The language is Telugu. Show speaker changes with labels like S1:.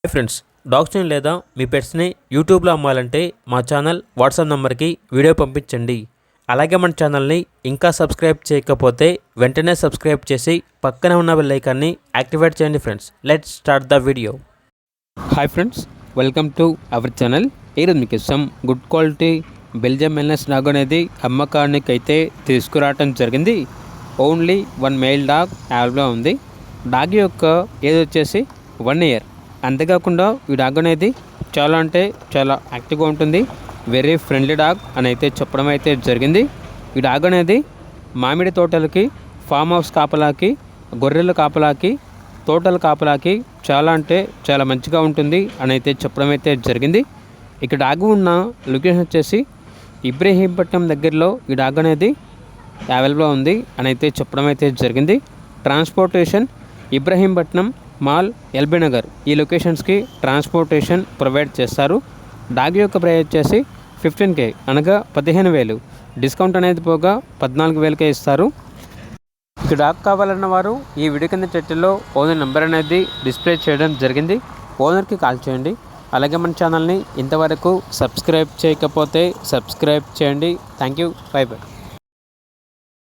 S1: హాయ్ ఫ్రెండ్స్, డాగ్స్ని లేదా మీ పెట్స్ని యూట్యూబ్లో అమ్మాలంటే మా ఛానల్ వాట్సాప్ నెంబర్కి వీడియో పంపించండి. అలాగే మన ఛానల్ని ఇంకా సబ్స్క్రైబ్ చేయకపోతే వెంటనే సబ్స్క్రైబ్ చేసి పక్కనే ఉన్న బెల్ ఐకాన్ని యాక్టివేట్ చేయండి. Friends, let's start the video. Hi friends, welcome to our channel. ఈరోజు మీకు some good quality Belgium Malinois dog అనేది అమ్మకానికి అయితే తీసుకురావటం జరిగింది. ఓన్లీ వన్ మెయిల్ డాగ్ అవైలబుల్గా ఉంది. డాగ్ యొక్క ఏజ్ వచ్చేసి 1 year. అంతేకాకుండా ఈ డాగ్ అనేది చాలా అంటే చాలా యాక్టివ్గా ఉంటుంది. వెరీ ఫ్రెండ్లీ డాగ్ అని అయితే చెప్పడం అయితే జరిగింది. ఈ డాగ్ అనేది మామిడి తోటలకి, ఫామ్ హౌస్ కాపలాకి, గొర్రెల కాపలాకి, తోటల కాపలాకి చాలా అంటే చాలా మంచిగా ఉంటుంది అని అయితే చెప్పడం అయితే జరిగింది. ఇక డాగ్ ఉన్న లొకేషన్ వచ్చేసి ఇబ్రహీంపట్నం దగ్గరలో ఈ డాగ్ అనేది అవైలబుల్గా ఉంది అని అయితే చెప్పడం అయితే జరిగింది. Transportation Ibrahimpatnam, mall, LB Nagar ఈ లొకేషన్స్కి ట్రాన్స్పోర్టేషన్ ప్రొవైడ్ చేస్తారు. డాగ్ యొక్క ప్రైస్ వచ్చేసి 15K అనగా 15,000. డిస్కౌంట్ అనేది పోగా 14,000కే ఇస్తారు. ఇక డాగ్ కావాలన్న వారు ఈ వీడియో కింద టైటిల్లో ఓనర్ నెంబర్ అనేది డిస్ప్లే చేయడం జరిగింది. ఓనర్కి కాల్ చేయండి. అలాగే మన ఛానల్ని ఇంతవరకు సబ్స్క్రైబ్ చేయకపోతే సబ్స్క్రైబ్ చేయండి. Thank you. By by.